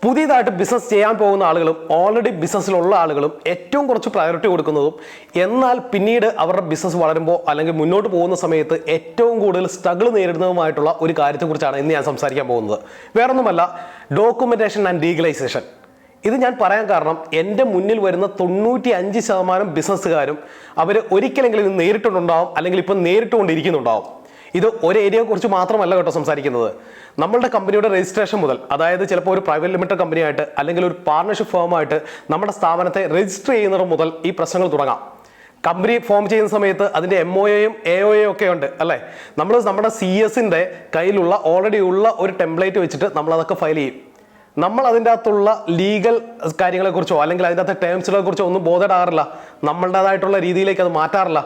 പുതിയതായിട്ട് ബിസിനസ് ചെയ്യാൻ പോകുന്ന ആളുകളും ഓൾറെഡി ബിസിനസ്സിലുള്ള ആളുകളും ഏറ്റവും കുറച്ച് പ്രയോറിറ്റി കൊടുക്കുന്നതും എന്നാൽ പിന്നീട് അവരുടെ ബിസിനസ് വളരുമ്പോൾ അല്ലെങ്കിൽ മുന്നോട്ട് പോകുന്ന സമയത്ത് ഏറ്റവും കൂടുതൽ സ്ട്രഗിൾ നേരിടുന്നതുമായിട്ടുള്ള ഒരു കാര്യത്തെക്കുറിച്ചാണ് ഇന്ന് ഞാൻ സംസാരിക്കാൻ പോകുന്നത്. വേറൊന്നുമല്ല, ഡോക്യുമെന്റേഷൻ ആൻഡ് ലീഗലൈസേഷൻ. ഇത് ഞാൻ പറയാൻ കാരണം എൻ്റെ മുന്നിൽ വരുന്ന 95% ബിസിനസ്സുകാരും അവർ ഒരിക്കലെങ്കിലും ഇത് നേരിട്ടുണ്ടാവും, അല്ലെങ്കിൽ ഇപ്പം നേരിട്ടുകൊണ്ടിരിക്കുന്നുണ്ടാവും. ഇത് ഒരു ഏരിയയെക്കുറിച്ച് മാത്രമല്ല കേട്ടോ സംസാരിക്കുന്നത്. നമ്മളുടെ കമ്പനിയുടെ രജിസ്ട്രേഷൻ മുതൽ, അതായത് ചിലപ്പോൾ ഒരു പ്രൈവറ്റ് ലിമിറ്റഡ് കമ്പനിയായിട്ട് അല്ലെങ്കിൽ ഒരു പാർട്ണർഷിപ്പ് ഫേമായിട്ട് നമ്മുടെ സ്ഥാപനത്തെ രജിസ്റ്റർ ചെയ്യുന്നത് മുതൽ ഈ പ്രശ്നങ്ങൾ തുടങ്ങാം. കമ്പനി ഫോം ചെയ്യുന്ന സമയത്ത് അതിൻ്റെ MOAയും AOAയും ഒക്കെ ഉണ്ട് അല്ലേ. നമ്മൾ നമ്മുടെ CS-ൻ്റെ കയ്യിലുള്ള ഓൾറെഡി ഉള്ള ഒരു ടെംപ്ലേറ്റ് വെച്ചിട്ട് നമ്മൾ അതൊക്കെ ഫയൽ ചെയ്യും. നമ്മൾ അതിൻ്റെ അകത്തുള്ള ലീഗൽ കാര്യങ്ങളെക്കുറിച്ചോ അല്ലെങ്കിൽ അതിൻ്റെ അകത്തെ ടേംസിനെ കുറിച്ചോ ഒന്നും ബോധപ്പെടാറില്ല. നമ്മളുടേതായിട്ടുള്ള രീതിയിലേക്ക് അത് മാറ്റാറില്ല.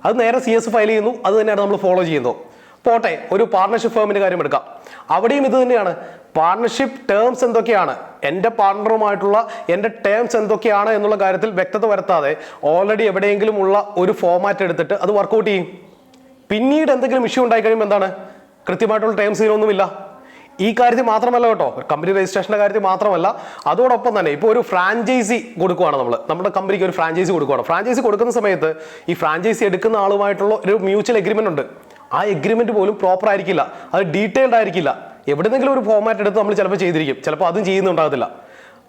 അത് നേരെ CS ഫയൽ ചെയ്യുന്നു, അത് തന്നെയാണ് നമ്മൾ ഫോളോ ചെയ്യുന്നത്. പോട്ടെ, ഒരു പാർട്ണർഷിപ്പ് ഫേമിൻ്റെ കാര്യം എടുക്കാം. അവിടെയും ഇത് തന്നെയാണ്. പാർട്ണർഷിപ്പ് ടേംസ് എന്തൊക്കെയാണ്, എൻ്റെ പാർട്ണറുമായിട്ടുള്ള എൻ്റെ ടേംസ് എന്തൊക്കെയാണ് എന്നുള്ള കാര്യത്തിൽ വ്യക്തത വരുത്താതെ ഓൾറെഡി എവിടെയെങ്കിലും ഉള്ള ഒരു ഫോമാറ്റ് എടുത്തിട്ട് അത് വർക്കൗട്ട് ചെയ്യും. പിന്നീട് എന്തെങ്കിലും ഇഷ്യൂ ഉണ്ടായി കഴിയുമ്പോൾ എന്താണ്, കൃത്യമായിട്ടുള്ള ടേംസ് ഇതിനൊന്നുമില്ല. ഈ കാര്യത്തിൽ മാത്രമല്ല കേട്ടോ, കമ്പനി രജിസ്ട്രേഷൻ്റെ കാര്യത്തിൽ മാത്രമല്ല, അതോടൊപ്പം തന്നെ ഇപ്പോൾ ഒരു ഫ്രാഞ്ചൈസി കൊടുക്കുകയാണ് നമ്മുടെ കമ്പനിക്ക് ഒരു ഫ്രാഞ്ചൈസി കൊടുക്കുകയാണ്. ഫ്രാഞ്ചൈസി കൊടുക്കുന്ന സമയത്ത് ഈ ഫ്രാഞ്ചൈസി എടുക്കുന്ന ആളുമായിട്ടുള്ള ഒരു മ്യൂച്വൽ എഗ്രിമെൻ്റ് ഉണ്ട്. ആ എഗ്രിമെൻറ്റ് പോലും പ്രോപ്പർ ആയിരിക്കില്ല, അത് ഡീറ്റെയിൽഡ് ആയിരിക്കില്ല. എവിടെന്നെങ്കിലും ഒരു ഫോമാറ്റ് എടുത്ത് നമ്മൾ ചിലപ്പോൾ ചെയ്തിരിക്കും, ചിലപ്പോൾ അതും ചെയ്യുന്നുണ്ടാകത്തില്ല.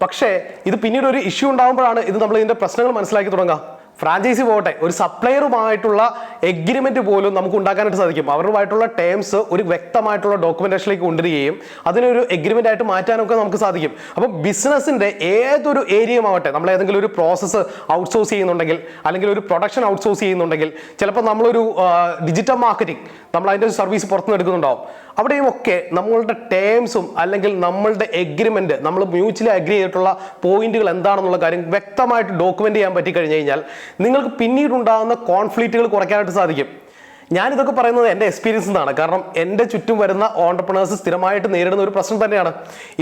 പക്ഷേ ഇത് പിന്നീട് ഒരു ഇഷ്യൂ ഉണ്ടാകുമ്പോഴാണ് ഇത് നമ്മൾ ഇതിൻ്റെ പ്രശ്നങ്ങൾ മനസ്സിലാക്കി തുടങ്ങുക. ഫ്രാഞ്ചൈസി പോകട്ടെ, ഒരു സപ്ലയറുമായിട്ടുള്ള എഗ്രിമെന്റ് പോലും നമുക്ക് ഉണ്ടാക്കാനായിട്ട് സാധിക്കും. അവരുമായിട്ടുള്ള ടേംസ് ഒരു വ്യക്തമായിട്ടുള്ള ഡോക്യുമെന്റേഷനിലേക്ക് കൊണ്ടുവരികയും അതിനൊരു എഗ്രിമെന്റ് ആയിട്ട് മാറ്റാനൊക്കെ നമുക്ക് സാധിക്കും. അപ്പോൾ ബിസിനസിന്റെ ഏതൊരു ഏരിയയുമാവട്ടെ, നമ്മൾ ഏതെങ്കിലും ഒരു പ്രോസസ്സ് ഔട്ട്സോഴ്സ് ചെയ്യുന്നുണ്ടെങ്കിൽ അല്ലെങ്കിൽ ഒരു പ്രൊഡക്ഷൻ ഔട്ട്സോഴ്സ് ചെയ്യുന്നുണ്ടെങ്കിൽ, ചിലപ്പോൾ നമ്മളൊരു ഡിജിറ്റൽ മാർക്കറ്റിംഗ് നമ്മൾ അതിൻ്റെ ഒരു സർവീസ് പുറത്തുനിന്ന് എടുക്കുന്നുണ്ടാവും. അവിടെയും ഒക്കെ നമ്മളുടെ ടേംസും അല്ലെങ്കിൽ നമ്മളുടെ എഗ്രിമെന്റ്, നമ്മൾ മ്യൂച്വലി അഗ്രി ചെയ്തിട്ടുള്ള പോയിന്റുകൾ എന്താണെന്നുള്ള കാര്യം വ്യക്തമായിട്ട് ഡോക്യുമെന്റ് ചെയ്യാൻ പറ്റി കഴിഞ്ഞു കഴിഞ്ഞാൽ നിങ്ങൾക്ക് പിന്നീടുണ്ടാകുന്ന കോൺഫ്ലിക്റ്റുകൾ കുറയ്ക്കാനായിട്ട് സാധിക്കും. ഞാനിതൊക്കെ പറയുന്നത് എൻ്റെ എക്സ്പീരിയൻസ് നിന്നാണ്. കാരണം എൻ്റെ ചുറ്റും വരുന്ന ഓണ്ടർപ്രണേഴ്സ് സ്ഥിരമായിട്ട് നേരിടുന്ന ഒരു പ്രശ്നം തന്നെയാണ്.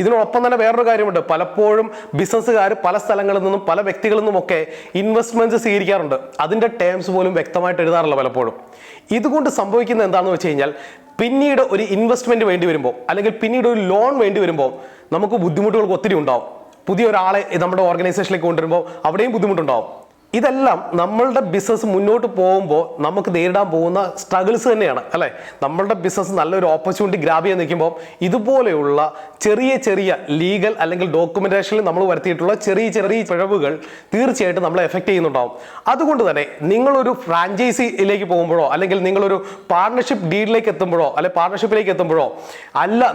ഇതിനോടൊപ്പം തന്നെ വേറൊരു കാര്യമുണ്ട്. പലപ്പോഴും ബിസിനസ്സുകാർ പല സ്ഥലങ്ങളിൽ നിന്നും പല വ്യക്തികളിൽ നിന്നുമൊക്കെ ഇൻവെസ്റ്റ്മെൻറ്റ്സ് സ്വീകരിക്കാറുണ്ട്. അതിൻ്റെ ടേംസ് പോലും വ്യക്തമായിട്ട് എഴുതാറില്ല പലപ്പോഴും. ഇതുകൊണ്ട് സംഭവിക്കുന്നത് എന്താണെന്ന് വെച്ച് കഴിഞ്ഞാൽ, പിന്നീട് ഒരു ഇൻവെസ്റ്റ്മെൻറ്റ് വേണ്ടി വരുമ്പോൾ അല്ലെങ്കിൽ പിന്നീട് ഒരു ലോൺ വേണ്ടി വരുമ്പോൾ നമുക്ക് ബുദ്ധിമുട്ടുകൾക്ക് ഒത്തിരി ഉണ്ടാവും. പുതിയ ഒരാളെ നമ്മുടെ ഓർഗനൈസേഷനിലേക്ക് കൊണ്ടുവരുമ്പോൾ അവിടെയും ബുദ്ധിമുട്ടുണ്ടാവും. ഇതെല്ലാം നമ്മളുടെ ബിസിനസ് മുന്നോട്ട് പോകുമ്പോൾ നമുക്ക് നേരിടാൻ പോകുന്ന സ്ട്രഗിൾസ് തന്നെയാണ് അല്ലേ. നമ്മളുടെ ബിസിനസ് നല്ലൊരു ഓപ്പർച്യൂണിറ്റി ഗ്രാബ് ചെയ്യാൻ നിൽക്കുമ്പോൾ ഇതുപോലെയുള്ള ചെറിയ ചെറിയ ലീഗൽ അല്ലെങ്കിൽ ഡോക്യുമെന്റേഷനിൽ നമ്മൾ വരുത്തിയിട്ടുള്ള ചെറിയ ചെറിയ പിഴവുകൾ തീർച്ചയായിട്ടും നമ്മളെ എഫക്റ്റ് ചെയ്യുന്നുണ്ടാവും. അതുകൊണ്ട് തന്നെ നിങ്ങളൊരു ഫ്രാഞ്ചൈസിയിലേക്ക് പോകുമ്പോഴോ അല്ലെങ്കിൽ നിങ്ങളൊരു പാർട്ണർഷിപ്പ് ഡീലിലേക്ക് എത്തുമ്പോഴോ അല്ലെങ്കിൽ പാർട്ണർഷിപ്പിലേക്ക് എത്തുമ്പോഴോ അല്ല,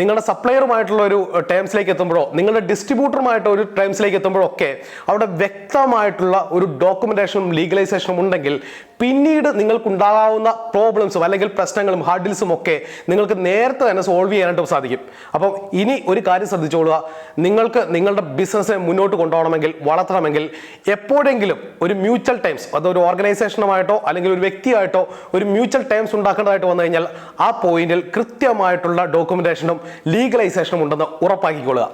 നിങ്ങളുടെ സപ്ലയറുമായിട്ടുള്ള ഒരു ടേംസിലേക്ക് എത്തുമ്പോഴോ നിങ്ങളുടെ ഡിസ്ട്രിബ്യൂട്ടറുമായിട്ട് ഒരു ടേംസിലേക്ക് എത്തുമ്പോഴോ ഒക്കെ അവിടെ വ്യക്തമായിട്ട് ഒരു ഡോക്യുമെന്റേഷനും ലീഗലൈസേഷനും ഉണ്ടെങ്കിൽ പിന്നീട് നിങ്ങൾക്കുണ്ടാകാവുന്ന പ്രോബ്ലംസും അല്ലെങ്കിൽ പ്രശ്നങ്ങളും ഹാർഡിൽസും ഒക്കെ നിങ്ങൾക്ക് നേരത്തെ തന്നെ സോൾവ് ചെയ്യാനായിട്ട് സാധിക്കും. അപ്പം ഇനി ഒരു കാര്യം ശ്രദ്ധിച്ചോളുക, നിങ്ങൾക്ക് നിങ്ങളുടെ ബിസിനസ്സിനെ മുന്നോട്ട് കൊണ്ടുപോകണമെങ്കിൽ, വളർത്തണമെങ്കിൽ എപ്പോഴെങ്കിലും ഒരു മ്യൂച്വൽ ടേംസ്, അതൊരു ഓർഗനൈസേഷനുമായിട്ടോ അല്ലെങ്കിൽ ഒരു വ്യക്തിയായിട്ടോ ഒരു മ്യൂച്വൽ ടേംസ് ഉണ്ടാക്കേണ്ടതായിട്ട് വന്നു കഴിഞ്ഞാൽ ആ പോയിന്റിൽ കൃത്യമായിട്ടുള്ള ഡോക്യുമെന്റേഷനും ലീഗലൈസേഷനും ഉണ്ടെന്ന് ഉറപ്പാക്കിക്കൊള്ളുക.